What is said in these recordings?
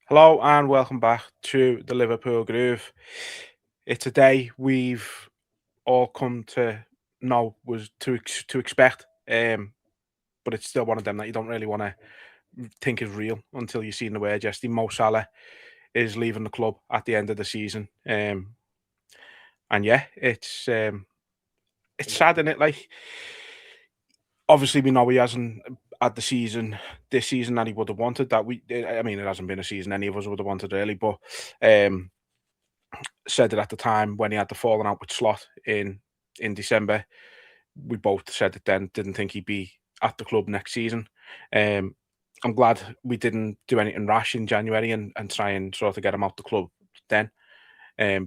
Hello and welcome back to the Liverpool Groove. It's a day we've all come to know was to expect, but it's still one of them that you don't really want to think is real until you've seen the word yesterday. Mo Salah is leaving the club at the end of the season, and yeah, it's sad, isn't it? Like, obviously, we know he hasn't had the season this season that he would have wanted. I mean, it hasn't been a season any of us would have wanted really, but um said it at the time when he had the falling out with Slot in December. We both said it then. Didn't think he'd be at the club next season. Um, I'm glad we didn't do anything rash in January and try and sort of get him out the club then,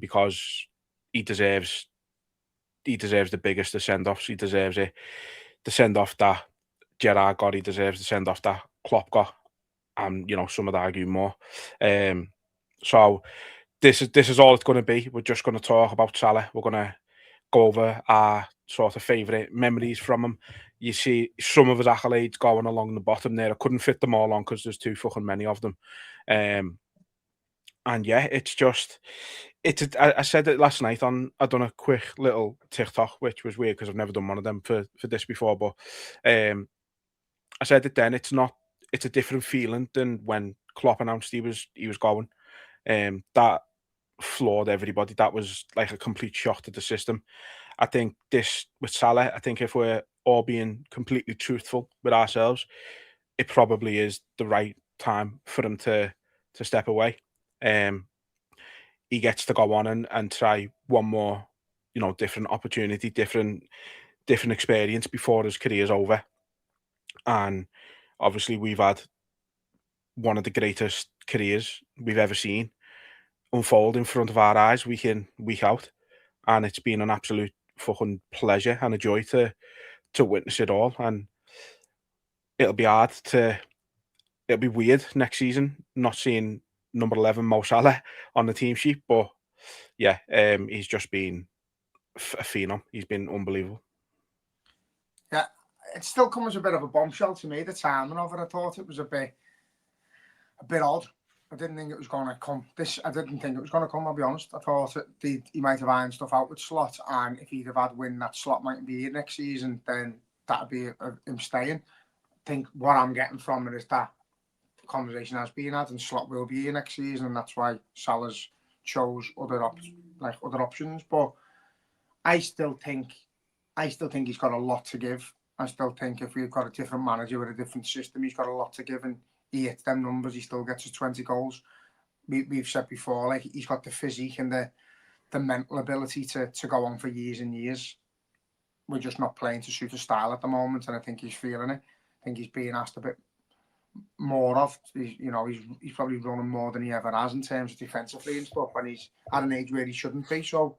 because he deserves he deserves the biggest of send offs. He deserves it. The send off that Gerrard got, he deserves the send off that Klopp got, and some would argue more. Um, so this is all it's going to be. We're just going to talk about Salah. We're going to go over our sort of favourite memories from him. You see some of his accolades going along the bottom there. I couldn't fit them all on because there's too fucking many of them. Um, and yeah, it's just I said it last night on. I done a quick little TikTok, which was weird because I've never done one of them for this before. But um, I said it then. It's not. It's a different feeling than when Klopp announced he was going. That floored everybody. That was like a complete shock to the system. I think this with Salah, I think if we're all being completely truthful with ourselves, it probably is the right time for him to step away. Um, he gets to go on and try one more, different opportunity, different experience before his career's over. And obviously, we've had one of the greatest careers we've ever seen unfold in front of our eyes, week in, week out, and it's been an absolute fucking pleasure and a joy to witness it all. And it'll be hard to it'll be weird next season not seeing number 11 Mo Salah on the team sheet, but yeah, he's just been a phenom. He's been unbelievable. Yeah, it still comes as a bit of a bombshell to me. The timing of it, I thought it was a bit odd. I didn't think it was going to come. I didn't think it was going to come. I'll be honest. I thought he might have ironed stuff out with Slot, and if he'd have had win, that Slot might be here next season. Then that'd be him staying. I think what I'm getting from it is that the conversation has been had, and Slot will be here next season, and that's why Salah's chose other options. But I still think, I still think he's got a lot to give. I still think if we've got a different manager with a different system, he's got a lot to give, and he hits them numbers. He still gets his 20 goals. We've said before, like he's got the physique and the mental ability to go on for years and years. We're just not playing to suit his style at the moment, and I think he's feeling it. I think he's being asked a bit more of. He's probably running more than he ever has in terms of defensively and stuff, and he's at an age where he shouldn't be. So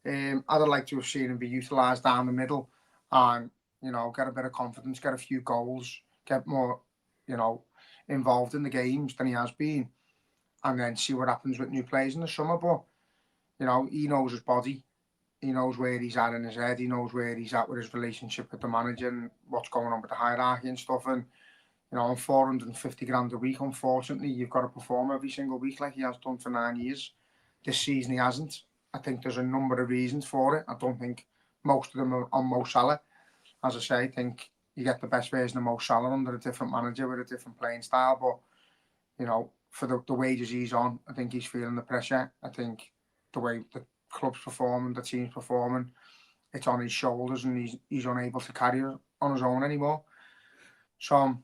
I'd like to have seen him be utilised down the middle and, get a bit of confidence, get a few goals, get more, you know, involved in the games than he has been, and then see what happens with new players in the summer. But, he knows his body. He knows where he's at in his head. He knows where he's at with his relationship with the manager and what's going on with the hierarchy and stuff. And, on 450 grand a week, unfortunately, you've got to perform every single week like he has done for 9 years. This season he hasn't. I think there's a number of reasons for it. I don't think most of them are on Mo Salah. As I say, I think you get the best version of Mo Salah under a different manager with a different playing style. But, for the wages he's on, I think he's feeling the pressure. I think the way the club's performing, the team's performing, it's on his shoulders and he's unable to carry it on his own anymore. So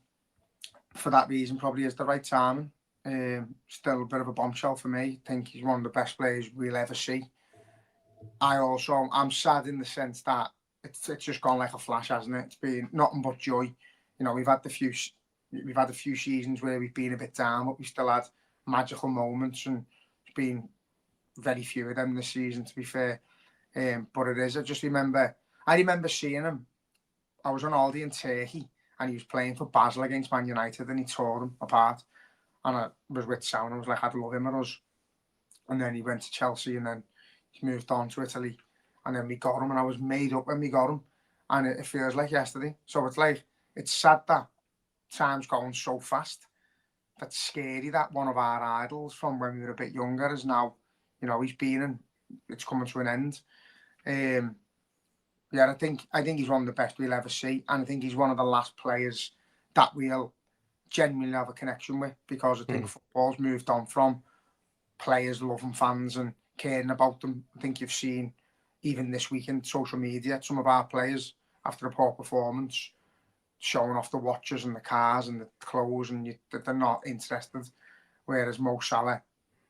for that reason, probably is the right timing. Still a bit of a bombshell for me. I think he's one of the best players we'll ever see. I'm sad in the sense that it's just gone like a flash, hasn't it? It's been nothing but joy. We've had a few seasons where we've been a bit down, but we still had magical moments, and it's been very few of them this season, to be fair. But it is. I remember seeing him. I was on holiday in Turkey, and he was playing for Basel against Man United, and he tore them apart. And I was with Sound. I was like, I'd love him at us. And then he went to Chelsea, and then he moved on to Italy, and then we got him, and I was made up when we got him, and it feels like yesterday. So it's sad that time's going so fast. that's scary that one of our idols from when we were a bit younger is now, you know, he's been and it's coming to an end. Yeah, I think he's one of the best we'll ever see, and I think he's one of the last players that we'll genuinely have a connection with, because I think football's moved on from players loving fans and caring about them. I think you've seen even this week in social media some of our players after a poor performance showing off the watches and the cars and the clothes, and they're not interested. Whereas Mo Salah,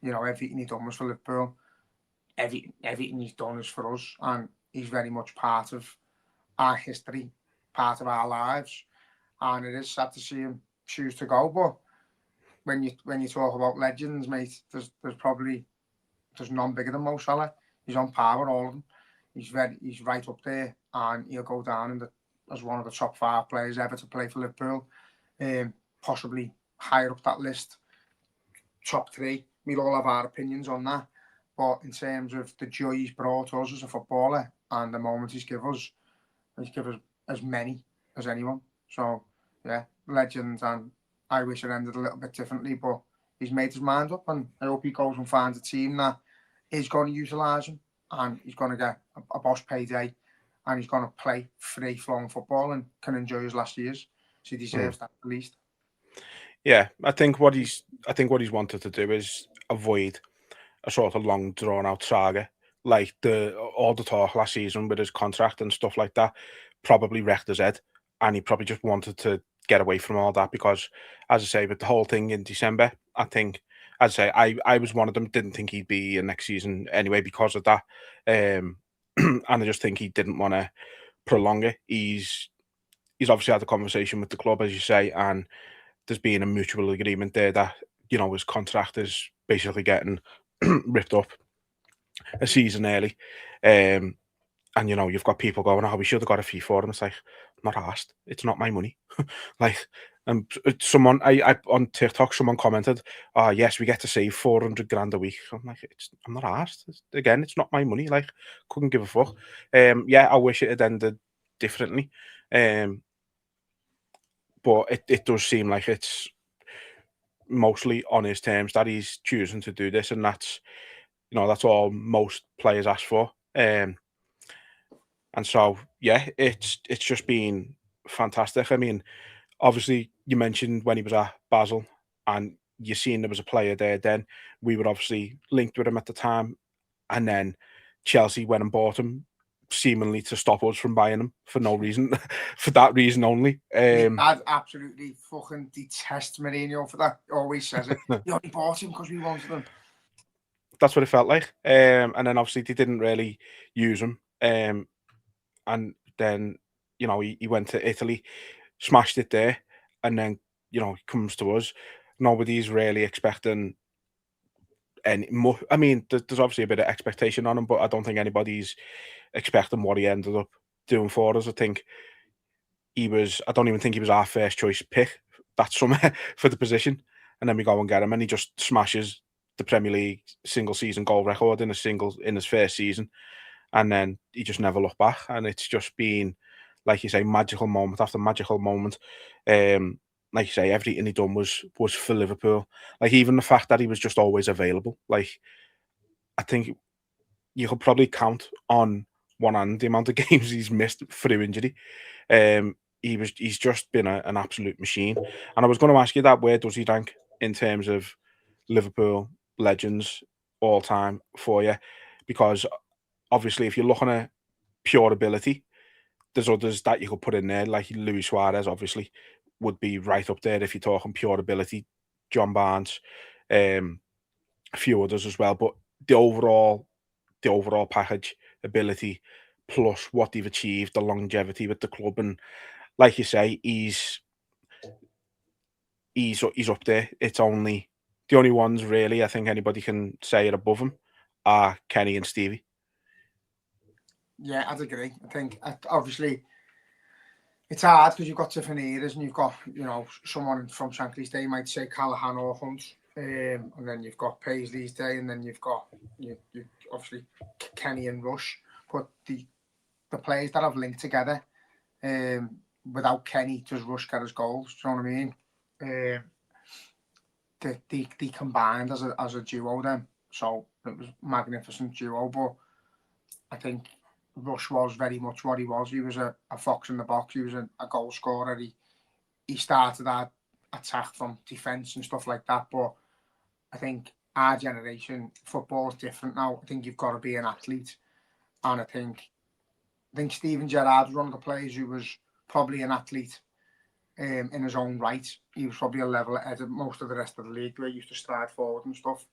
you know, everything he done was for Liverpool. Everything he's done is for us, and he's very much part of our history, part of our lives. And it is sad to see him choose to go. But when you talk about legends, mate, there's none bigger than Mo Salah. He's on par with all of them. He's right up there, and he'll go down as one of the top 5 players ever to play for Liverpool. Possibly higher up that list, top 3. We'll all have our opinions on that. But in terms of the joy he's brought us as a footballer and the moments he's given us as many as anyone. So, yeah, legend. And I wish it ended a little bit differently, but he's made his mind up, and I hope he goes and finds a team that is going to utilise him, and he's going to get a boss payday, and he's going to play free-flowing football and can enjoy his last years. So he deserves that at least. Yeah, I think what he's wanted to do is avoid a sort of long drawn out saga, like all the talk last season with his contract and stuff like that probably wrecked his head, and he probably just wanted to get away from all that, because, as I say, with the whole thing in December, I think, as I say, I was one of them, didn't think he'd be in next season anyway because of that, and I just think he didn't want to prolong it. He's obviously had a conversation with the club, as you say, and there's been a mutual agreement there that, you know, his contract is basically getting ripped up a season early. And, you know, you've got people going, oh, we should have got a fee for him. It's like, I'm not asked. It's not my money. Like, and someone, I on TikTok, someone commented, oh, yes, we get to save 400 grand a week. I'm like, I'm not asked. Again, it's not my money. Like, couldn't give a fuck. Yeah, I wish it had ended differently. But it does seem like it's mostly on his terms that he's choosing to do this, and that's, you know, that's all most players ask for. And so, yeah, it's just been fantastic. I mean, obviously, you mentioned when he was at Basel, and you seen there was a player there. Then we were obviously linked with him at the time, and then Chelsea went and bought him, seemingly to stop us from buying him for no reason, for that reason only. I'd absolutely fucking detest Mourinho for that. Always says it. You only bought him because we wanted him. That's what it felt like. And then obviously they didn't really use him. And then, you know, he went to Italy, smashed it there, and then, you know, he comes to us. Nobody's really expecting any more. I mean, there's obviously a bit of expectation on him, but I don't think anybody's expecting what he ended up doing for us. I don't even think he was our first choice pick that summer for the position. And then we go and get him, and he just smashes the Premier League single season goal record in his first season. And then he just never looked back. And it's just been, like you say, magical moment after magical moment. Like you say, everything he done was for Liverpool. Like, even the fact that he was just always available. Like, I think you could probably count on one hand the amount of games he's missed through injury. He's just been an absolute machine. And I was going to ask you that, where does he rank in terms of Liverpool legends all time for you? Because obviously, if you're looking at pure ability, there's others that you could put in there, like Luis Suarez, obviously, would be right up there if you're talking pure ability. John Barnes, a few others as well. But the overall package, ability, plus what they've achieved, the longevity with the club, and like you say, he's up there. It's only the only ones really I think anybody can say are above him are Kenny and Stevie. Yeah, I'd agree. I think obviously it's hard because you've got different eras, and you've got, you know, someone from Shankly's day might say Callahan or Hunt, and then you've got Paisley's day, and then you've got you obviously Kenny and Rush. But the players that have linked together, without Kenny, does Rush get his goals? Do you know what I mean? they combined as a duo then. So it was a magnificent duo. But I think Rush was very much what he was. He was a fox in the box. He was a goal scorer. He started that attack from defence and stuff like that. But I think our generation, football is different now. I think you've got to be an athlete. And I think Steven Gerrard was one of the players who was probably an athlete in his own right. He was probably a level ahead of most of the rest of the league where he used to stride forward and stuff.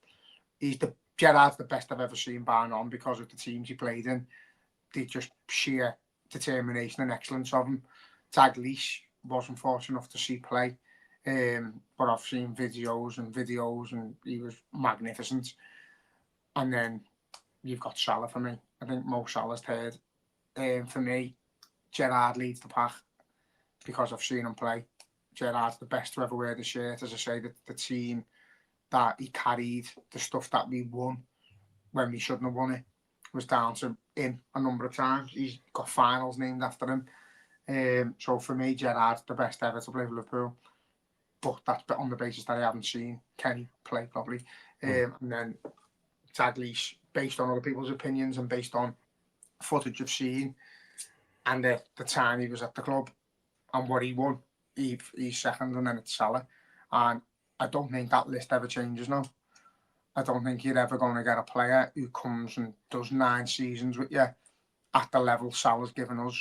Gerrard's the best I've ever seen bar none because of the teams he played in. They just sheer determination and excellence of him. Dalglish wasn't fortunate enough to see play, but I've seen videos and he was magnificent. And then you've got Salah for me. I think Mo Salah's third. For me, Gerrard leads the pack because I've seen him play. Gerrard's the best to ever wear the shirt. As I say, the team that he carried, the stuff that we won when we shouldn't have won it, was down to him a number of times. He's got finals named after him. So for me, Gerrard's the best ever to play for Liverpool. But that's on the basis that I haven't seen Kenny play properly. And then Dalglish, based on other people's opinions and based on footage I've seen and the time he was at the club and what he won, he's second, and then it's Salah. And I don't think that list ever changes now. I don't think you're ever going to get a player who comes and does 9 seasons with you at the level Salah's given us.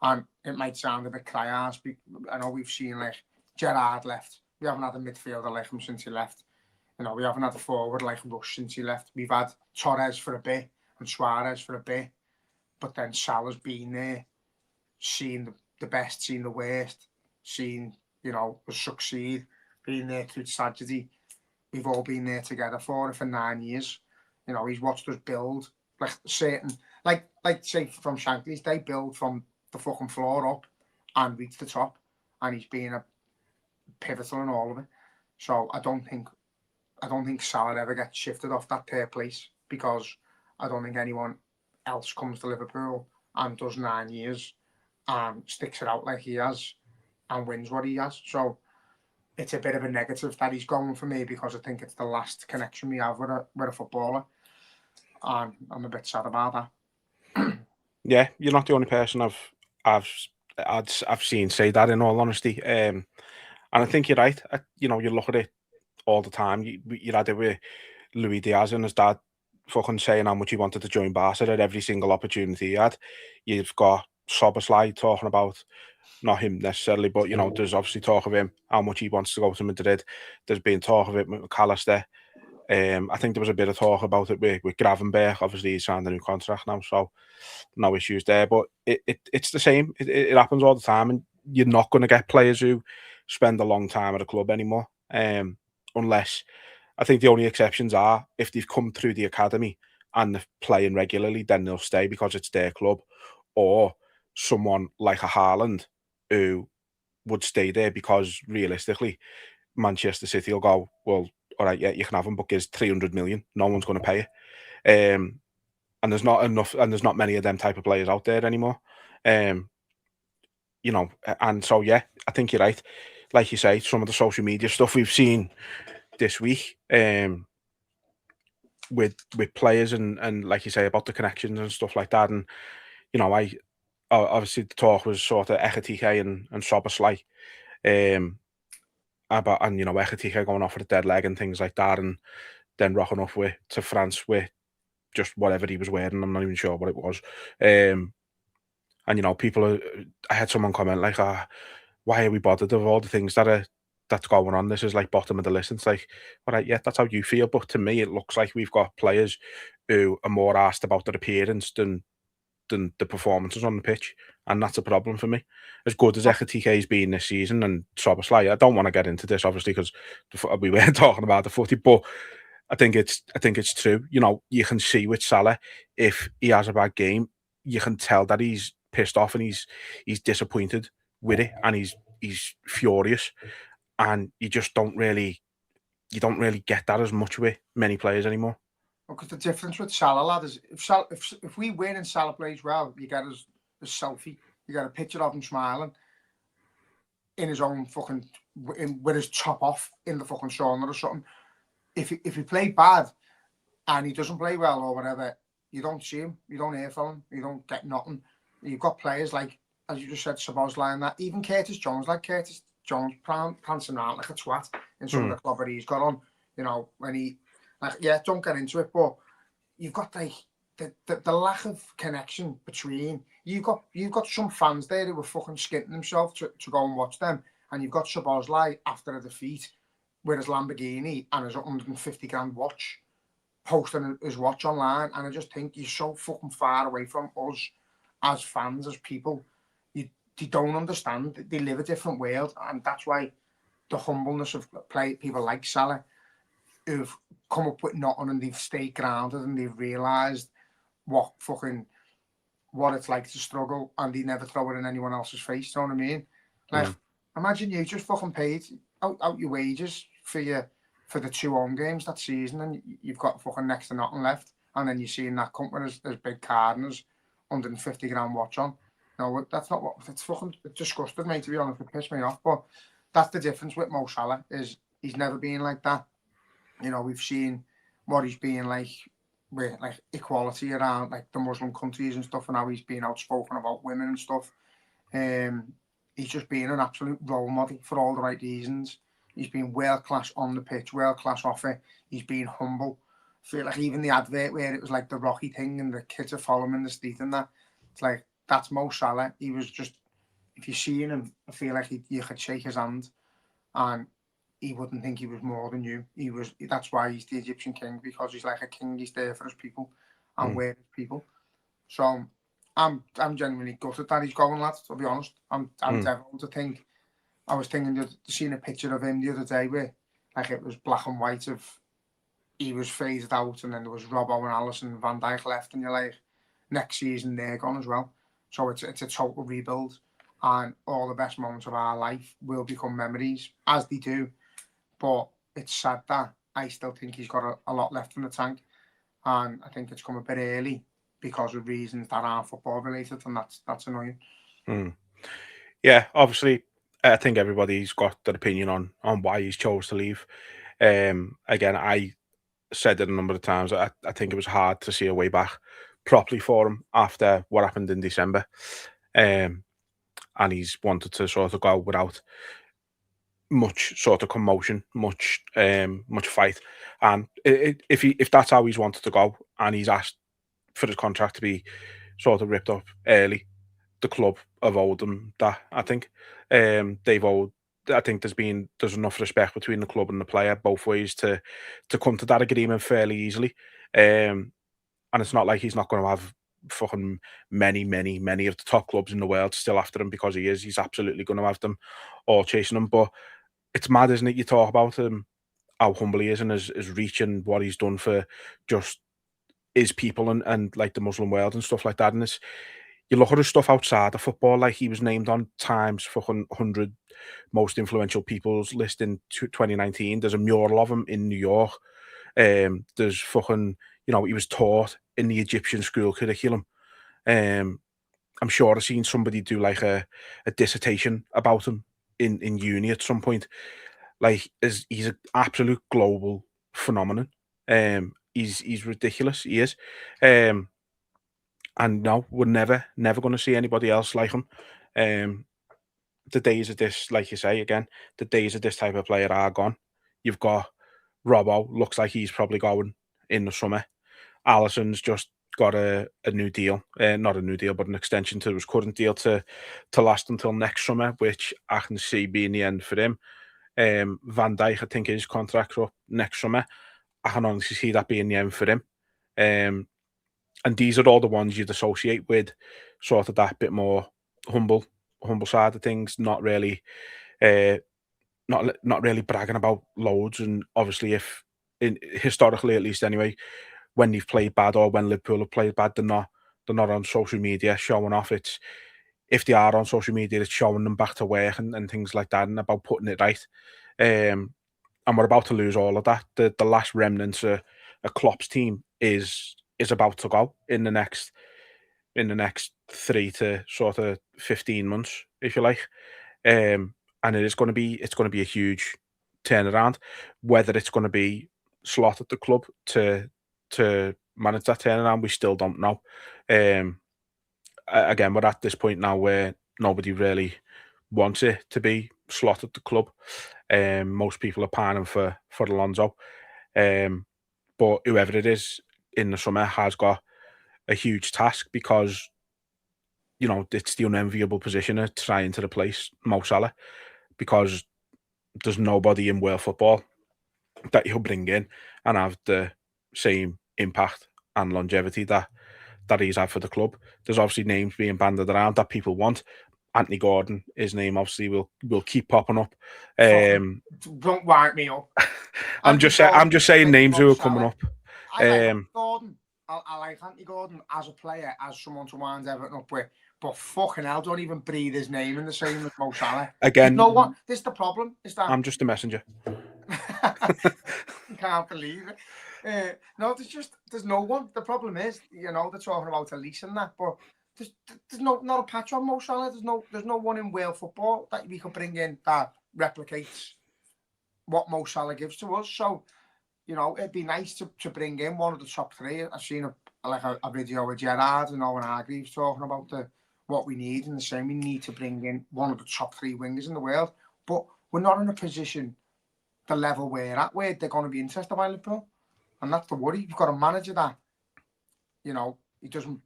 And it might sound a bit cry-ass. I know we've seen like Gerrard left. We haven't had a midfielder like him since he left. You know, we haven't had a forward like Rush since he left. We've had Torres for a bit and Suarez for a bit. But then Salah's been there, seen the best, seen the worst, seen, you know, us succeed, been there through tragedy. We've all been there together for 9 years. You know, he's watched us build like certain, like say from Shankly's, they build from the fucking floor up and reach the top, and he's been a pivotal in all of it. So I don't think Salah ever gets shifted off that third place because I don't think anyone else comes to Liverpool and does 9 years and sticks it out like he has and wins what he has. So it's a bit of a negative that he's going for me because I think it's the last connection we have with a footballer. And I'm a bit sad about that. Yeah, you're not the only person I've seen say that, in all honesty. And I think you're right. You know, you look at it all the time. You had it with Luis Diaz and his dad fucking saying how much he wanted to join Barca at every single opportunity he had. You've got Szoboszlai talking about, not him necessarily, but you know, there's obviously talk of him, how much he wants to go to Madrid. There's been talk of it with McAllister. I think there was a bit of talk about it with Gravenberch. Obviously, he signed a new contract now, so no issues there. But it's the same. It happens all the time, and you're not going to get players who spend a long time at a club anymore, unless, I think the only exceptions are if they've come through the academy and they're playing regularly, then they'll stay because it's their club, or someone like a Haaland who would stay there because realistically, Manchester City will go, well, all right, yeah, you can have him, but gives 300 million. No one's going to pay it. And there's not enough, and there's not many of them type of players out there anymore. You know, and so yeah, I think you're right. Like you say, some of the social media stuff we've seen this week, with players and like you say about the connections and stuff like that, and you know, obviously the talk was sort of Ekitike and Szoboszlai, about, and you know, Ekitike going off with a dead leg and things like that, and then rocking off to France with just whatever he was wearing. I'm not even sure what it was. And you know, I had someone comment like, why are we bothered of all the things that's going on? This is like bottom of the list. And it's like, all right, yeah, that's how you feel. But to me, it looks like we've got players who are more asked about their appearance than the performances on the pitch. And that's a problem for me. As good as Ekitike's been this season, and Szoboszlai, I don't want to get into this, obviously, because we weren't talking about the footy, but I think it's true. You know, you can see with Salah, if he has a bad game, you can tell that he's pissed off and he's disappointed with it, and he's furious, and you don't really get that as much with many players anymore. Because the difference with Salah, lad, is if we win and Salah plays well, you get a selfie, you get a picture of him smiling. in his own fucking with his top off in the fucking sauna or something. If he played bad and he doesn't play well or whatever, you don't see him, you don't hear from him, you don't get nothing. You've got players like, as you just said, Szoboszlai and that. Even Curtis Jones prancing around like a twat in some of the club that he's got on. You know, when he, like, yeah, don't get into it, but you've got like the lack of connection between you've got some fans there who were fucking skinting themselves to go and watch them, and you've got Szoboszlai after a defeat with his Lamborghini and his 150 grand watch posting his watch online, and I just think you're so fucking far away from us as fans, as people. They don't understand. They live a different world, and that's why the humbleness of people like Salah, who've come up with nothing and they've stayed grounded and they've realised what it's like to struggle, and they never throw it in anyone else's face. You know what I mean? Like, imagine you just fucking paid out your wages for the 2 home games that season, and you've got fucking next to nothing left, and then you're seeing that company as big card and there's 150 grand watch on. No, that's not what it's fucking disgusted me, to be honest. It pissed me off, but that's the difference with Mo Salah, is he's never been like that. You know, we've seen what he's been like with like equality around like the Muslim countries and stuff, and how he's been outspoken about women and stuff. He's just been an absolute role model for all the right reasons. He's been world class on the pitch, world class off it. He's been humble. I feel like even the advert where it was like the Rocky thing and the kids are following in the street and that, it's like, that's Mo Salah. He was just, if you see him, I feel like you could shake his hand and he wouldn't think he was more than you. That's why he's the Egyptian king, because he's like a king. He's there for his people and with his people. So I'm genuinely gutted that he's going, lads, to be honest. I'm devil to think. I was seeing a picture of him the other day where like it was black and white of he was phased out, and then there was Robbo and Alisson, Van Dijk left, and you're like, next season they're gone as well. So it's a total rebuild, and all the best moments of our life will become memories, as they do. But it's sad that I still think he's got a lot left in the tank, and I think it's come a bit early because of reasons that aren't football related, and that's annoying. Yeah, obviously, I think everybody's got their opinion on why he's chose to leave. Again, I said it a number of times. I think it was hard to see a way back properly for him after what happened in December. And he's wanted to sort of go without much sort of commotion, much fight. And if that's how he's wanted to go, and he's asked for his contract to be sort of ripped up early, the club have owed him that. I think they've owed. I think there's enough respect between the club and the player both ways to come to that agreement fairly easily. And it's not like he's not going to have fucking many of the top clubs in the world still after him, because he is. He's absolutely going to have them all chasing him. But it's mad, isn't it? You talk about him, how humble he is, and his reach and what he's done for just his people and like the Muslim world and stuff like that. And it's, you look at his stuff outside of football, like he was named on Times fucking 100 most influential people's list in 2019. There's a mural of him in New York. There's fucking, he was taught in the Egyptian school curriculum. I'm sure I've seen somebody do like a dissertation about him in uni at some point. Like, he's an absolute global phenomenon. He's ridiculous. He is. And no, we're never going to see anybody else like him. The days of this, like you say again, the days of this type of player are gone. You've got Robbo, looks like he's probably going in the summer. Alisson's just got a new deal, not a new deal, but an extension to his current deal to last until next summer, which I can see being the end for him. Van Dijk, I think his contract's up next summer. I can honestly see that being the end for him. And these are all the ones you'd associate with sort of that bit more humble side of things, not really not really bragging about loads. And obviously, if historically at least anyway, when they've played bad or when Liverpool have played bad, they're not on social media showing off. It's, if they are on social media, it's showing them back to work and things like that, and about putting it right. And we're about to lose all of that. The last remnants of Klopp's team is about to go in the next 3 to sort of 15 months, if you like. And and it's going to be a huge turnaround. Whether it's going to be Slot at the club to manage that turnaround, we still don't know. Again, we're at this point now where nobody really wants it to be Slot at the club. Most people are pining for Alonso. But whoever it is in the summer has got a huge task because, you know, it's the unenviable position of trying to replace Mo Salah because there's nobody in world football that you'll bring in and have the same impact and longevity that he's had for the club. There's obviously names being banded around that people want. Anthony Gordon, his name obviously will keep popping up. Don't wind me up. I'm just saying names who are coming up. I like Gordon. I like Anthony Gordon as a player, as someone to wind Everton up with. But fucking hell, don't even breathe his name in the same as Mo Salah. Again, you know what? This is the problem. Is that I'm just a messenger. You can't believe it. No, there's no one. The problem is, you know, they're talking about a lease and that, but there's not a patch on Mo Salah. There's no one in world football that we could bring in that replicates what Mo Salah gives to us. So, you know, it'd be nice to bring in one of the top three. I've seen a video with Gerrard and Owen Hargreaves talking about what we need, and the same, we need to bring in one of the top three wingers in the world. But we're not in a position, the level we're at, where they're going to be interested by Liverpool. And that's the worry. You've got a manager that, you know, he doesn't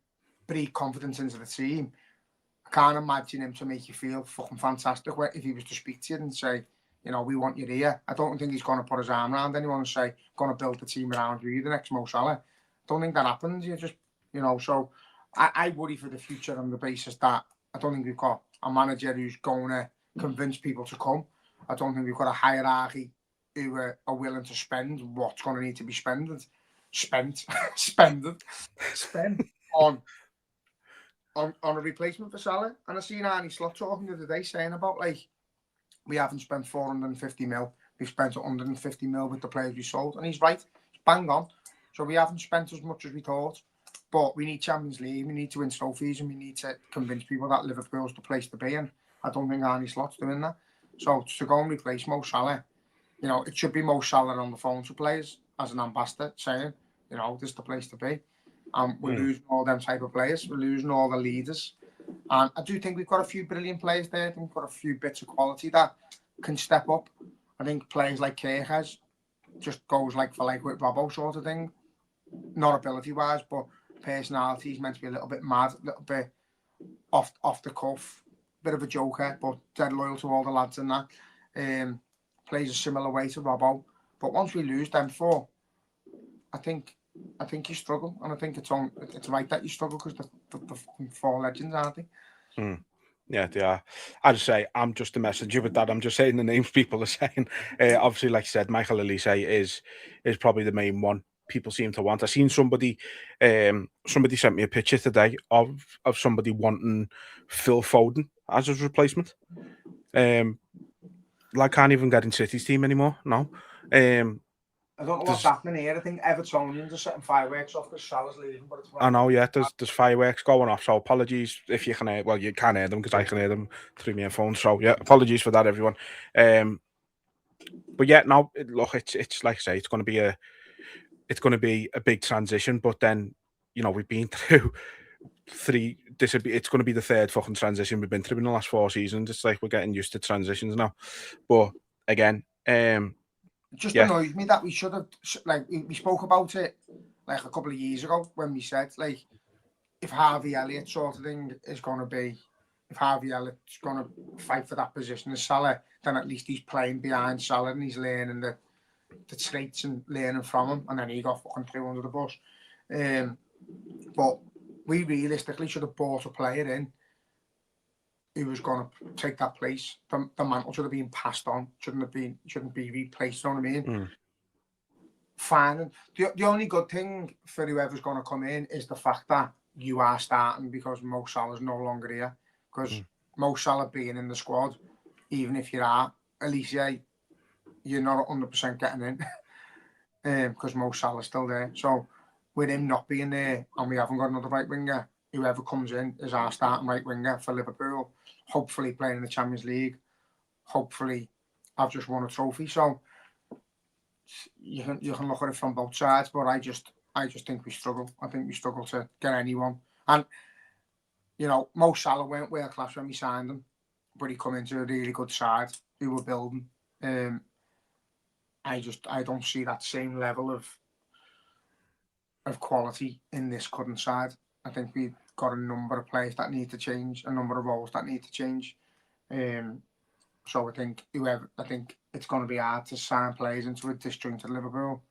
breathe confidence into the team. I can't imagine him to make you feel fucking fantastic if he was to speak to you and say, you know, we want you here. I don't think he's going to put his arm around anyone and say, going to build the team around you, the next Mo Salah. I don't think that happens. You just, you know, so I worry for the future on the basis that I don't think we've got a manager who's going to convince people to come. I don't think we've got a hierarchy who are willing to spend what's going to need to be spent on a replacement for Salah. And I seen Arnie Slot talking the other day saying about, like, we haven't spent 450 mil. We've spent 150 mil with the players we sold. And he's right. It's bang on. So we haven't spent as much as we thought. But we need Champions League. We need to win trophies. And we need to convince people that Liverpool's the place to be. And I don't think Arnie Slot's doing that. So to go and replace Mo Salah, you know, it should be Mo Salah on the phone to players as an ambassador saying, you know, this is the place to be. We're losing all them type of players. We're losing all the leaders. And I do think we've got a few brilliant players there. I think we've got a few bits of quality that can step up. I think players like Kirkaz just goes like for like with Robbo sort of thing. Not ability-wise, but personality. He's meant to be a little bit mad, a little bit off the cuff. Bit of a joker, but dead loyal to all the lads and that. Plays a similar way to Robbo. But once we lose them four, I think you struggle, and I think it's right that you struggle because the four legends, aren't they? Yeah, they are. I just say I'm just a messenger with that. I'm just saying the names people are saying. Obviously, like I said, Michael Elise is probably the main one people seem to want. I seen somebody sent me a picture today of somebody wanting Phil Foden as his replacement. Like, can't even get in City's team anymore. No. I don't know what's happening here. I think Evertonians are setting fireworks off because Salah's leaving. But it's I know, yeah. There's fireworks going off. So apologies if you can hear. Well, you can hear them because I can hear them through my phone. So yeah, apologies for that, everyone. But yeah, no. Look, it's like I say, it's going to be a big transition. But then, you know, we've been through three. It's going to be the third fucking transition we've been through in the last 4 seasons. It's like we're getting used to transitions now. But again, it just annoys me that we should have, like, we spoke about it like a couple of years ago when we said, like, if Harvey Elliott sort of thing is going to be, if Harvey Elliott's going to fight for that position as Salah, then at least he's playing behind Salah and he's learning the traits and learning from him, and then he got fucking through under the bus. But we realistically should have bought a player in who was going to take that place. The mantle should have been passed on. Shouldn't be replaced. You know what I mean? Fine. The only good thing for whoever's going to come in is the fact that you are starting because Mo Salah's no longer here. Because Mo Salah being in the squad, even if you are Elise, you're not 100% getting in because Mo Salah's still there. So with him not being there and we haven't got another right winger, whoever comes in is our starting right winger for Liverpool, hopefully playing in the Champions League, hopefully I've just won a trophy. So you can look at it from both sides, but I just think we struggle. I think we struggle to get anyone. And Mo Salah weren't world class when we signed him, but he come into a really good side who were building. I don't see that same level of quality in this current side. I think we've got a number of players that need to change, a number of roles that need to change. So I think it's going to be hard to sign players into a disjointed Liverpool,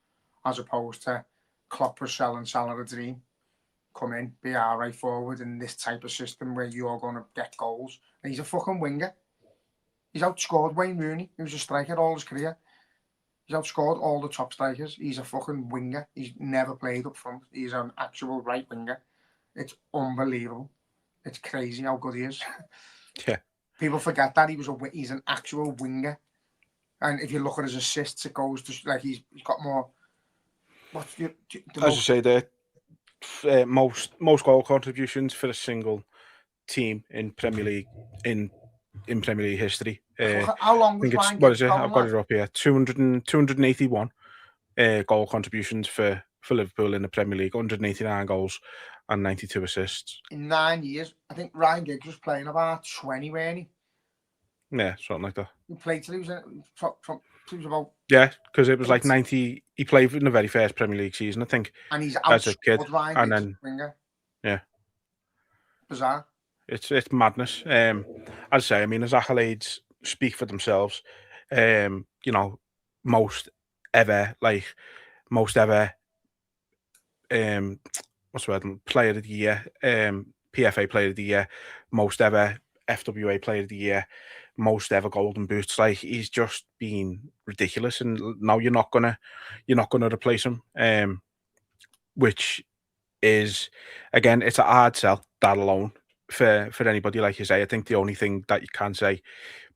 as opposed to Klopp was selling Salah a dream. Come in, be our right forward in this type of system where you're going to get goals. And he's a fucking winger. He's outscored Wayne Rooney, who was a striker all his career. He's outscored all the top strikers. He's a fucking winger. He's never played up front. He's an actual right winger. It's unbelievable. It's crazy how good he is. Yeah. People forget that he's an actual winger. And if you look at his assists, it goes to like he's got more. What's as you say, the most goal contributions for a single team in Premier League in Premier League history. How long was Ryan what is Giggs it? going, I've got lad? it up here. 281 goal contributions for Liverpool in the Premier League. 189 goals and 92 assists. In 9 years, I think Ryan Giggs was playing about 20, weren't he? Yeah, something like that. He played till he was about. Yeah, because it was like 90. He played in the very first Premier League season, I think, and he's as a kid, Ryan and Giggs, then winger. Yeah, Bizarre. It's madness. As I say, I mean, his accolades speak for themselves. Most ever what's the word? Player of the year, PFA Player of the Year, most ever FWA Player of the Year, most ever Golden Boots. Like, he's just been ridiculous, and now you're not gonna replace him. Which is, again, it's a hard sell, that alone, for anybody. Like you say, I think the only thing that you can say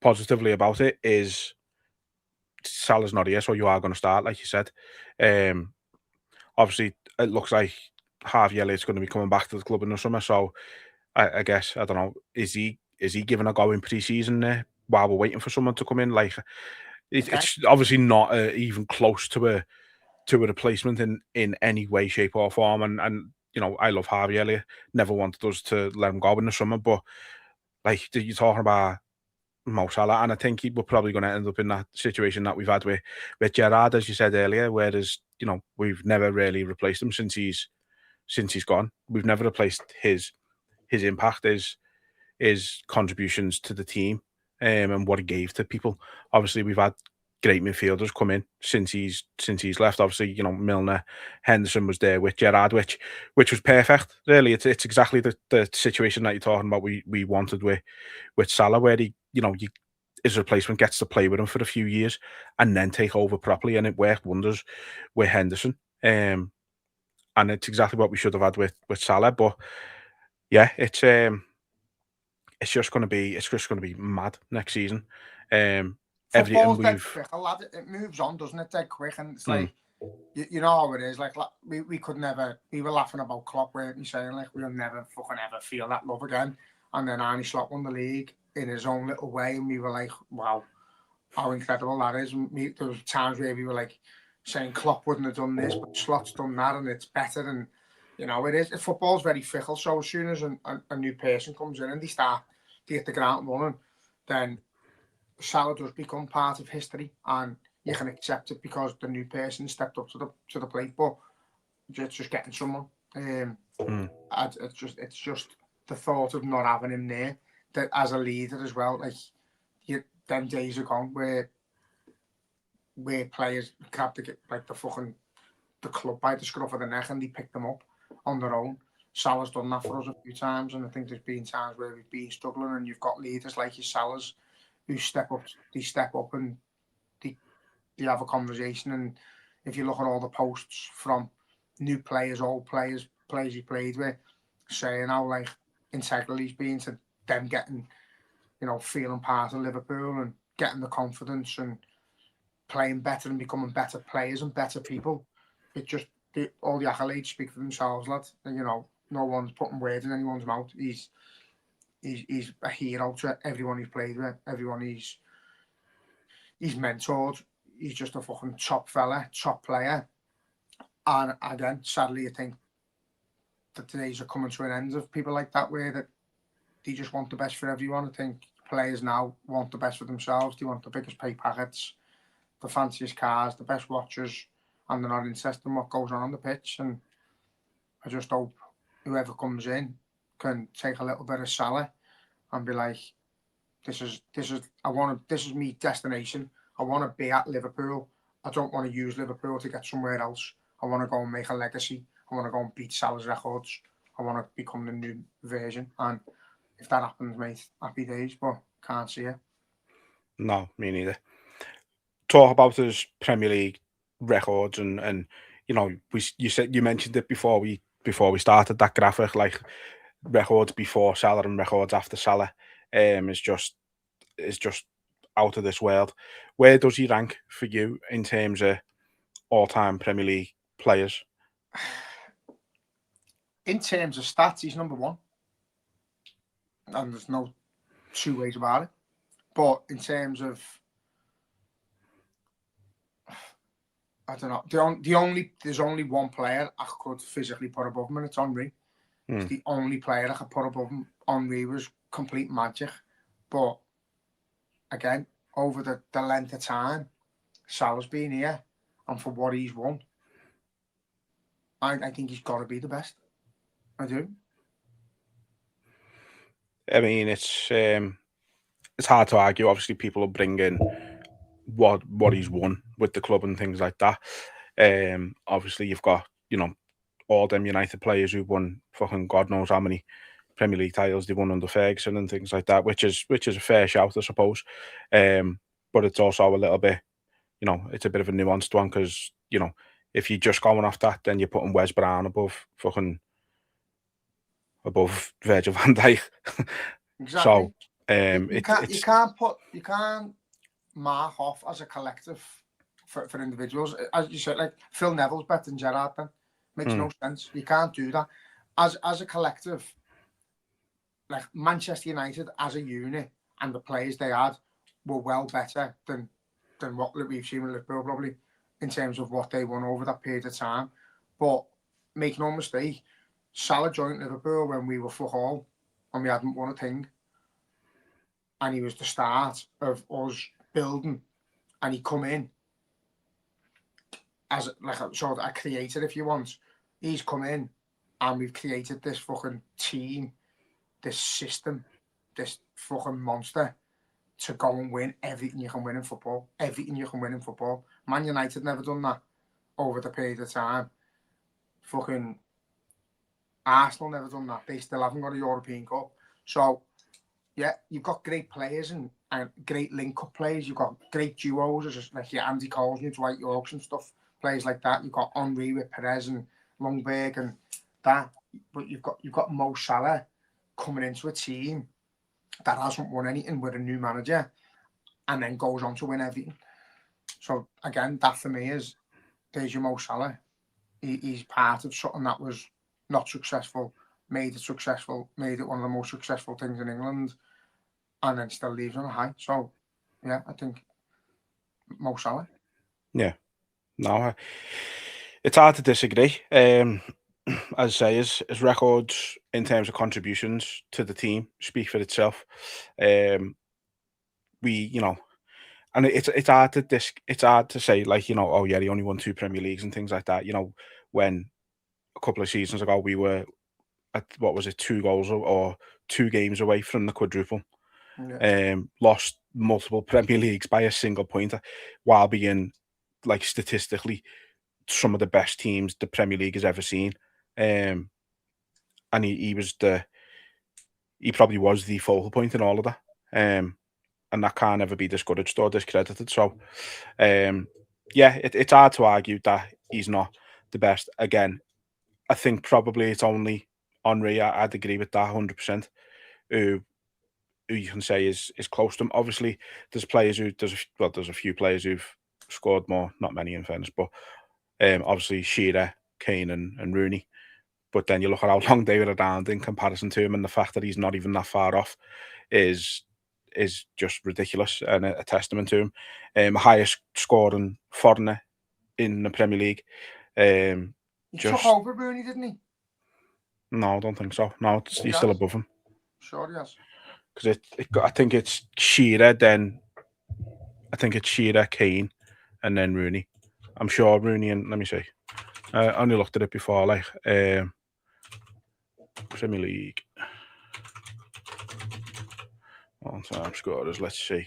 positively about it is Salah's not here, so you are going to start, like you said. Obviously, it looks like Harvey Elliott's going to be coming back to the club in the summer, so I guess, I don't know, is he giving a go in pre-season there while we're waiting for someone to come in? Like, it's obviously not even close to a replacement in any way, shape, or form. And I love Harvey Elliott. Never wanted us to let him go in the summer, but like, you're talking about Mo Salah, and I think we're probably going to end up in that situation that we've had with Gerrard, as you said earlier, whereas we've never really replaced him since he's gone. We've never replaced his impact, his contributions to the team, and what he gave to people. Obviously, we've had great midfielders come in since he's left. Obviously, Milner, Henderson was there with Gerrard, which was perfect. Really, it's exactly the situation that you're talking about. We wanted with Salah, where his replacement gets to play with him for a few years and then take over properly, and it worked wonders with Henderson. And it's exactly what we should have had with Salah. But yeah, it's just going to be mad next season. Football's dead fickle, lad. It moves on, doesn't it? Dead quick, and it's like you know how it is. Like we could never. We were laughing about Klopp, weren't we, saying like we'll never fucking ever feel that love again. And then Arne Slot won the league in his own little way, and we were like, wow, how incredible that is. And there was times where we were like saying Klopp wouldn't have done this, but Slot's done that, and it's better. And it is. Football's very fickle. So as soon as a new person comes in and they hit the ground running, then Salah does become part of history, and you can accept it because the new person stepped up to the plate. But it's just getting someone. It's just the thought of not having him there, that as a leader as well. Like them days are gone where players grab the club by the scruff of the neck and they pick them up on their own. Salah's done that for us a few times, and I think there's been times where we've been struggling, and you've got leaders like your Salahs who step up and they have a conversation. And if you look at all the posts from new players, old players he played with, saying how like integral he's been to them getting, feeling part of Liverpool and getting the confidence and playing better and becoming better players and better people. It just all the accolades speak for themselves, lad. And, no one's putting words in anyone's mouth. He's a hero to everyone he's played with, everyone he's he's mentored. He's just a fucking top fella, top player. And again, sadly, I think that the days are coming to an end of people like that, where that they just want the best for everyone. I think players now want the best for themselves. They want the biggest pay packets, the fanciest cars, the best watches, and they're not interested in what goes on the pitch. And I just hope whoever comes in can take a little bit of Salah and be like, this is me destination. I want to be at Liverpool. I don't want to use Liverpool to get somewhere else. I want to go and make a legacy. I want to go and beat Salah's records. I want to become the new version. And if that happens, mate, happy days, but can't see it. No, me neither. Talk about his Premier League records, and you know, you mentioned it before we started that graphic, like records before Salah and records after Salah, is just out of this world. Where does he rank for you in terms of all-time Premier League players? In terms of stats, he's number one. And there's no two ways about it. But in terms of, I don't know, there's only one player I could physically put above him, and it's Henry. It's the only player I could put above him. Henry was complete magic. But again, over the length of time, Salah's been here, and for what he's won, I think he's got to be the best. I do. I mean, it's hard to argue. Obviously, people will bring in what he's won with the club and things like that. Obviously, you've got, you know, all them United players who've won fucking God knows how many Premier League titles they won under Ferguson and things like that, which is a fair shout, I suppose. But it's also a little bit, you know, it's a bit of a nuanced one, because, you know, if you're just going off that, then you're putting Wes Brown above Virgil van Dijk. Exactly. So you can't mark off as a collective for individuals. As you said, like Phil Neville's better than Gerrard, then makes no sense. You can't do that. As a collective, like Manchester United as a unit and the players they had were well better than what we've seen with Liverpool, probably, in terms of what they won over that period of time. But make no mistake, Salah joined Liverpool when we were fuck all and we hadn't won a thing. And he was the start of us building. And he come in as like a sort of a creator, if you want. He's come in and we've created this fucking team, this system, this fucking monster to go and win everything you can win in football. Everything you can win in football. Man United never done that over the period of time. Fucking Arsenal never done that. They still haven't got a European Cup. So, yeah, you've got great players and great link-up players. You've got great duos, just like your Andy Coles and your Dwight Yorks and stuff. Players like that. You've got Henry with Perez and Lundberg and that. But you've got Mo Salah coming into a team that hasn't won anything with a new manager and then goes on to win everything. So again, that for me is there's your Mo Salah. He's part of something that was not successful, made it successful, made it one of the most successful things in England, and then still leaves on a high. So yeah, I think Mo Salah. Yeah. No, it's hard to disagree. As I say, his records in terms of contributions to the team speak for itself. You know, and it's hard to say, like, you know, oh yeah, he only won 2 Premier Leagues and things like that. You know, when a couple of seasons ago we were at, what was it, 2 goals or 2 games away from the quadruple. Yeah. Lost multiple Premier Leagues by a single point, while being, like, statistically some of the best teams the Premier League has ever seen. And he probably was the focal point in all of that. And that can't ever be discouraged or discredited. So, yeah, it's hard to argue that he's not the best. Again, I think probably it's only Henry, I'd agree with that 100%, who you can say is close to him. Obviously, there's a few players who've scored more, not many in fairness, but obviously Shearer, Kane and Rooney. But then you look at how long they were around in comparison to him, and the fact that he's not even that far off is is just ridiculous and a testament to him. Highest scoring foreigner in the Premier League. He Just took over Rooney, didn't he? No, I don't think so. No, he's still above him. Sure he has. Because I think it's Shearer, then I think it's Shearer, Kane, and then Rooney. I'm sure Rooney and let me see. I only looked at it before, like Premier League. All-time scorers. Let's see.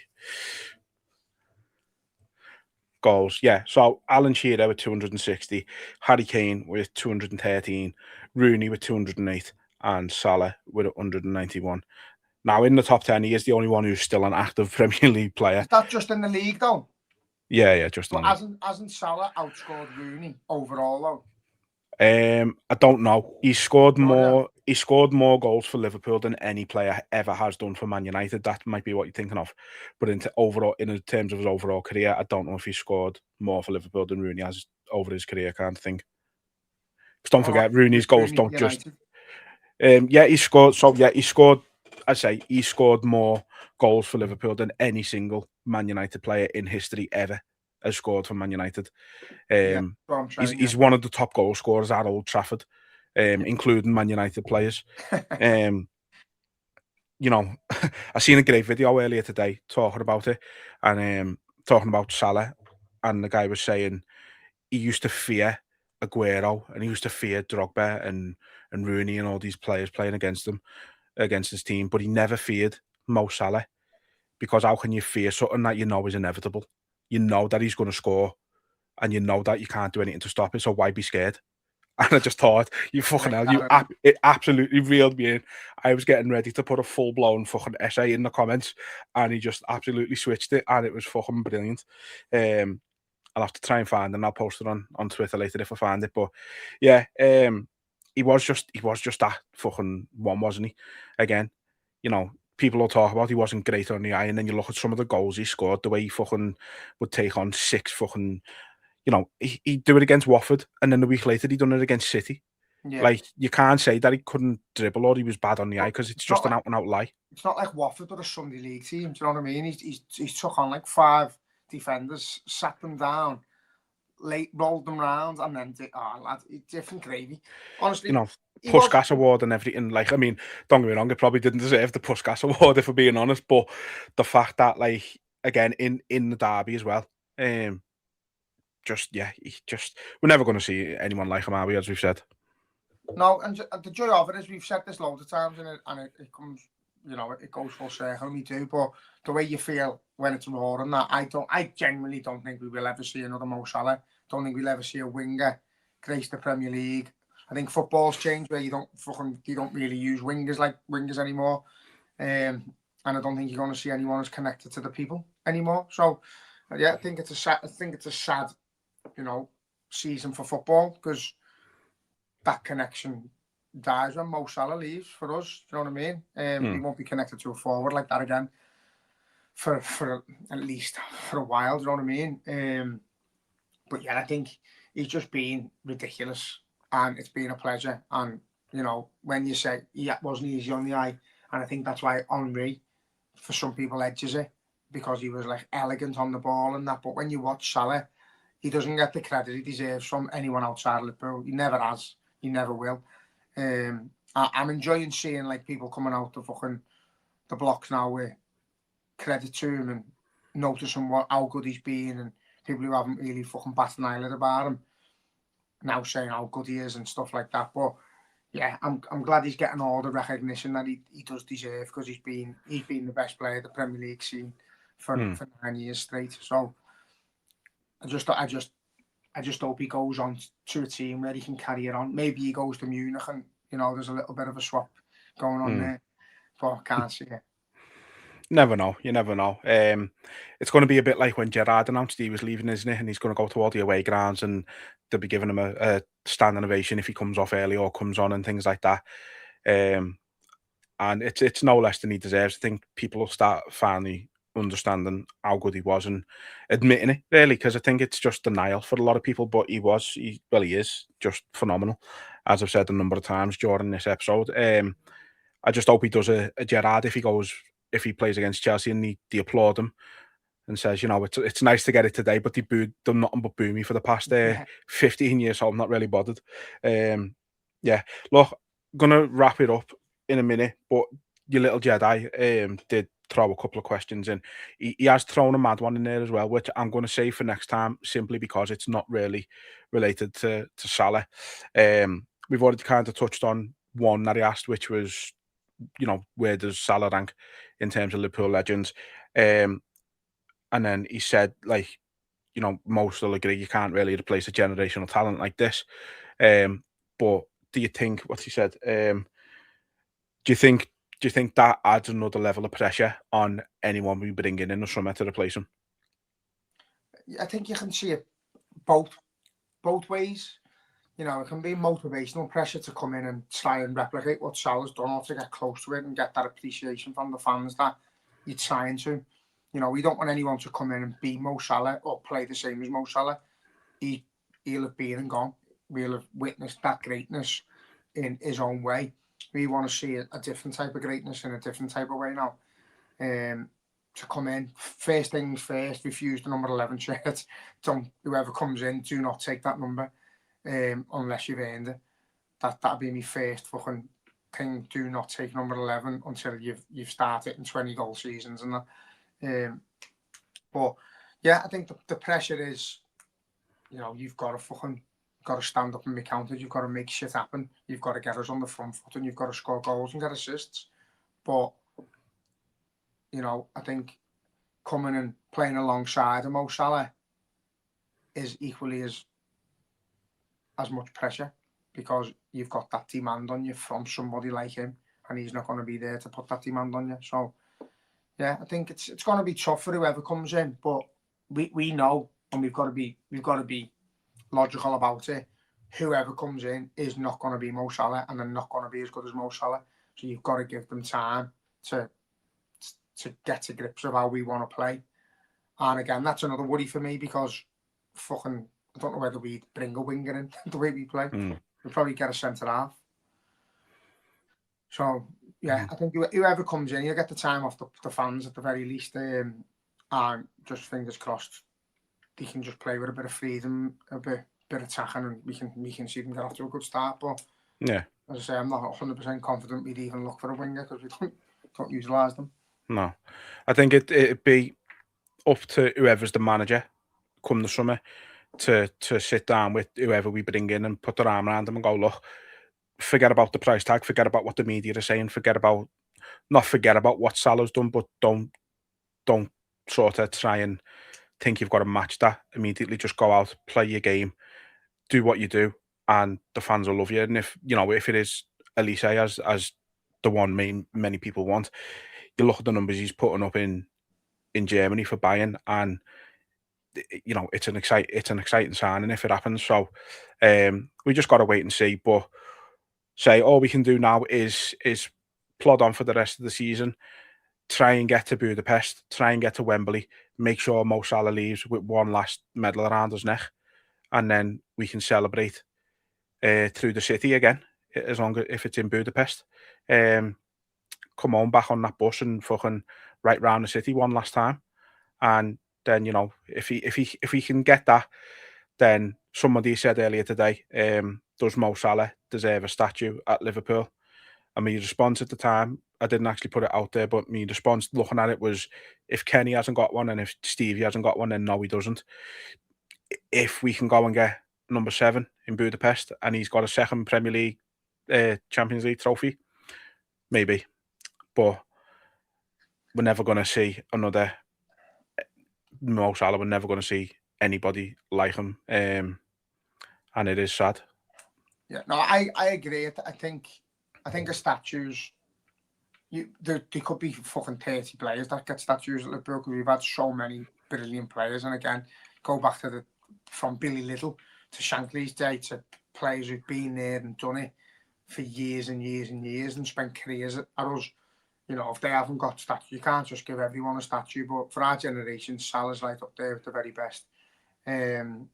Goals. Yeah. So Alan Shearer with 260, Harry Kane with 213, Rooney with 208, and Salah with 191. Now in the top 10, he is the only one who's still an active Premier League player. Is that just in the league though? Yeah, just in the league. Hasn't Salah outscored Rooney overall though? I don't know. He scored more. He scored more goals for Liverpool than any player ever has done for Man United. That might be what you're thinking of. But in terms of his overall career, I don't know if he scored more for Liverpool than Rooney has over his career. I can't think. Because don't forget, Rooney's goals don't just. He scored. So he scored. He scored more goals for Liverpool than any single Man United player in history ever has scored for Man United. He's one of the top goal scorers at Old Trafford, including Man United players. I seen a great video earlier today talking about it and talking about Salah, and the guy was saying he used to fear Aguero and he used to fear Drogba and Rooney and all these players playing against his team, but he never feared Mo Salah, because how can you fear something that you know is inevitable? You know that he's going to score, and you know that you can't do anything to stop it, so why be scared? And I just thought, you fucking hell, it absolutely reeled me in. I was getting ready to put a full-blown fucking essay in the comments, and he just absolutely switched it, and it was fucking brilliant. I'll have to try and find it, and I'll post it on Twitter later if I find it. But yeah, he was just that fucking one, wasn't he? Again, people will talk about he wasn't great on the eye, and then you look at some of the goals he scored, the way he fucking would take on 6 fucking. He'd do it against Watford, and then a week later he'd done it against City. Yeah. Like, you can't say that he couldn't dribble or he was bad on the eye, because it's just an out-and-out lie. It's not like Watford or a Sunday League team, do you know what I mean? He's took on like 5 defenders, sat them down, rolled them round, and then different gravy. Honestly, Puskas award and everything. Like, I mean, don't get me wrong, it probably didn't deserve the Puskas award if we're being honest, but the fact that, like, again, in the derby as well, we're never going to see anyone like him, are we, as we've said? No, and the joy of it is, we've said this loads of times, and it comes, it goes full circle, me too, but the way you feel when it's raw and that, I genuinely don't think we will ever see another Mo Salah. Don't think we'll ever see a winger grace the Premier League. I think football's changed where you don't really use wingers anymore. And I don't think you're going to see anyone as connected to the people anymore. So yeah, I think it's a sad, season for football, because that connection dies when Mo Salah leaves for us. Do you know what I mean? We won't be connected to a forward like that again for at least for a while. Do you know what I mean? But yeah, I think he's just been ridiculous, and it's been a pleasure. And when you say he wasn't easy on the eye, and I think that's why Henry, for some people, edges it, because he was like elegant on the ball and that. But when you watch Salah, he doesn't get the credit he deserves from anyone outside of Liverpool. He never has. He never will. I'm enjoying seeing like people coming out of the blocks now with credit to him and noticing how good he's been, and people who haven't really fucking batted an eyelid about him now saying how good he is and stuff like that. But yeah, I'm glad he's getting all the recognition that he does deserve, because he's been the best player the Premier League seen for 9 years straight. So I just hope he goes on to a team where he can carry it on. Maybe he goes to Munich and there's a little bit of a swap going on there, but I can't see it. Never know. You never know. It's going to be a bit like when Gerrard announced he was leaving, isn't it? And he's going to go to all the away grounds, and they'll be giving him a standing ovation if he comes off early or comes on and things like that. And it's no less than he deserves. I think people will start finally understanding how good he was and admitting it, really, because I think it's just denial for a lot of people. But he is just phenomenal, as I've said a number of times during this episode. I just hope he does a Gerrard if he goes if he plays against Chelsea and they applaud him and says, you know, it's nice to get it today, but they've done nothing but boo me for the past 15 years, so I'm not really bothered. Yeah, look, gonna wrap it up in a minute, but your little Jedi did throw a couple of questions in. He has thrown a mad one in there as well, which I'm going to save for next time, simply because it's not really related to Salah. We've already kind of touched on one that he asked, which was, you know, where does Salah rank in terms of Liverpool legends? And then he said, like, you know, most will agree you can't really replace a generational talent like this. But do you think, what he said, do you think that adds another level of pressure on anyone we bring in the summer to replace him? I think you can see it both ways. You know, it can be motivational pressure to come in and try and replicate what Salah's done, or to get close to it and get that appreciation from the fans that you're trying to. You know, we don't want anyone to come in and be Mo Salah or play the same as Mo Salah. He'll have been and gone. We'll have witnessed that greatness in his own way. We want to see a different type of greatness in a different type of way now. To come in, first things first, refuse the number 11 shirt. Don't, whoever comes in, do not take that number unless you've earned it. That'd be my first fucking thing. Do not take number 11 until you've started in 20 goal seasons and that. But yeah, I think the pressure is, you know, you've got to stand up and be counted. You've got to make shit happen. You've got to get us on the front foot, and you've got to score goals and get assists. But, you know, I think coming and playing alongside Mo Salah is equally as much pressure, because you've got that demand on you from somebody like him, and he's not going to be there to put that demand on you. So, yeah, I think it's going to be tough for whoever comes in, but we know, and we've got to be logical about it. Whoever comes in is not going to be Mo Salah, and they're not going to be as good as Mo Salah. So you've got to give them time to get to grips of how we want to play. And again, that's another worry for me, because fucking, I don't know whether we'd bring a winger in the way we play. We'd probably get a centre half. So yeah, I think whoever comes in, you'll get the time off the fans at the very least. And just fingers crossed, they can just play with a bit of freedom, a bit attacking, and we can see them get off to a good start. But yeah, as I say, I'm not 100% confident we'd even look for a winger, because we don't utilise them. No, I think it'd be up to whoever's the manager come the summer to sit down with whoever we bring in and put their arm around them and go, look, forget about the price tag, forget about what the media are saying, forget about what Salah's done, but don't sort of try and think you've got to match that immediately. Just go out, play your game, do what you do, and the fans will love you. And if it is Elise as the one many people want, you look at the numbers he's putting up in Germany for Bayern, and you know it's an exciting signing if it happens. So we just got to wait and see. But say all we can do now is plod on for the rest of the season. Try and get to Budapest, try and get to Wembley, make sure Mo Salah leaves with one last medal around his neck, and then we can celebrate through the city again, as long as if it's in Budapest. Come on back on that bus and fucking right round the city one last time, and then, you know, if he can get that, then somebody said earlier today, does Mo Salah deserve a statue at Liverpool? And my response at the time, I didn't actually put it out there, but my response looking at it was, if Kenny hasn't got one and if Stevie hasn't got one, then no, he doesn't. If we can go and get number 7 in Budapest and he's got a second Premier League, Champions League trophy, maybe. But we're never going to see another Mo Salah. We're never going to see anybody like him. And it is sad. Yeah, no, I agree. I think the statues, there could be fucking 30 players that get statues at Liverpool, because we've had so many brilliant players. And again, go back to from Billy Little to Shankly's day, to players who've been there and done it for years and years and years and spent careers at us. You know, if they haven't got statues, you can't just give everyone a statue. But for our generation, Salah's right up there with the very best. And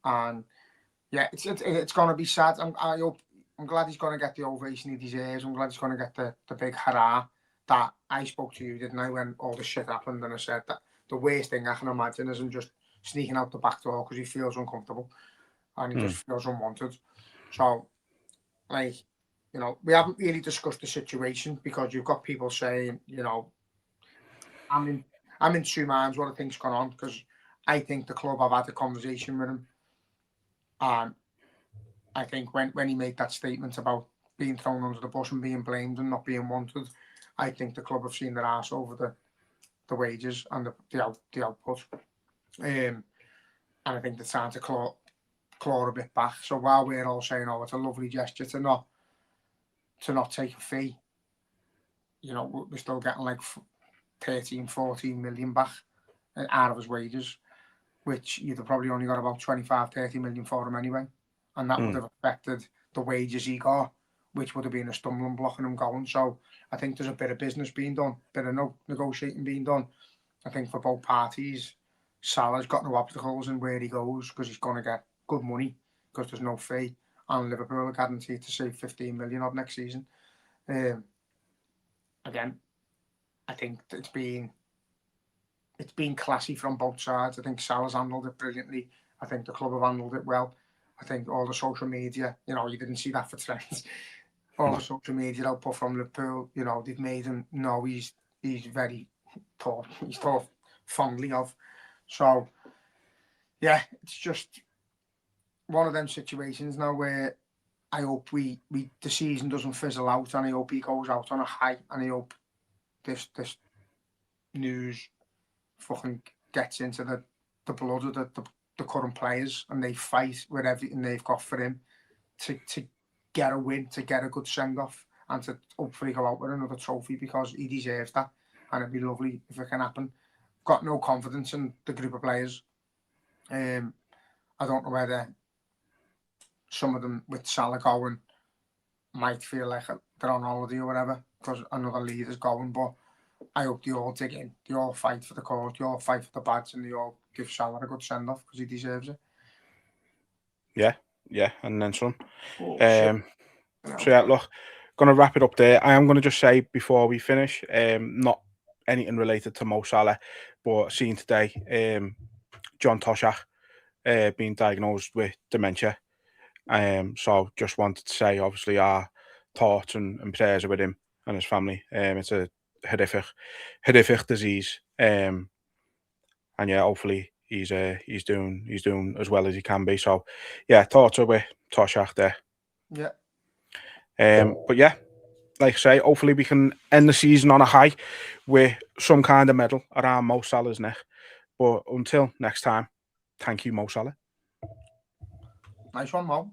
yeah, it's going to be sad. I'm glad he's going to get the ovation he deserves. I'm glad he's going to get the big hurrah that I spoke to you, didn't I, when all this shit happened, and I said that the worst thing I can imagine is him just sneaking out the back door because he feels uncomfortable and he just feels unwanted. So, like, you know, we haven't really discussed the situation because you've got people saying, you know, I'm in two minds what I think's gone on, because I think the club have had a conversation with him. I think when he made that statement about being thrown under the bus and being blamed and not being wanted, I think the club have seen their arse over the wages and the output. And I think they're trying to claw a bit back. So while we're all saying, oh, it's a lovely gesture to not take a fee, you know, we're still getting like 13, 14 million back out of his wages, which you'd have probably only got about 25, 30 million for him anyway. And that would have affected the wages he got, which would have been a stumbling block in him going. So I think there's a bit of business being done, a bit of negotiating being done. I think for both parties, Salah's got no obstacles in where he goes because he's going to get good money because there's no fee. And Liverpool are guaranteed to save 15 million of next season. Again, I think it's been classy from both sides. I think Salah's handled it brilliantly. I think the club have handled it well. I think all the social media, you know, you didn't see that for trends. All the social media output from Liverpool, you know, they've made him know he's very thought fondly of. So yeah, it's just one of them situations now where I hope the season doesn't fizzle out, and I hope he goes out on a high, and I hope this news fucking gets into the blood of the current players, and they fight with everything they've got for him to get a win, to get a good send off, and to hopefully go out with another trophy, because he deserves that, and it'd be lovely if it can happen. Got no confidence in the group of players. I don't know whether some of them with Salah going might feel like they're on holiday or whatever because another leader's going, but I hope they all dig in, they all fight for the cause, they all fight for the badge, and they all give Salah a good send off because he deserves it. Yeah, and then some. So yeah, look, gonna wrap it up there. I am gonna just say before we finish, not anything related to Mo Salah, but seeing today, John Toshak being diagnosed with dementia. So just wanted to say, obviously, our thoughts and prayers are with him and his family. It's a horrific disease. And yeah, hopefully he's doing as well as he can be. So yeah, thoughts are with Toshak there. Yeah. But yeah, like I say, hopefully we can end the season on a high with some kind of medal around Mo Salah's neck. But until next time, thank you, Mo Salah. Nice one, Mo.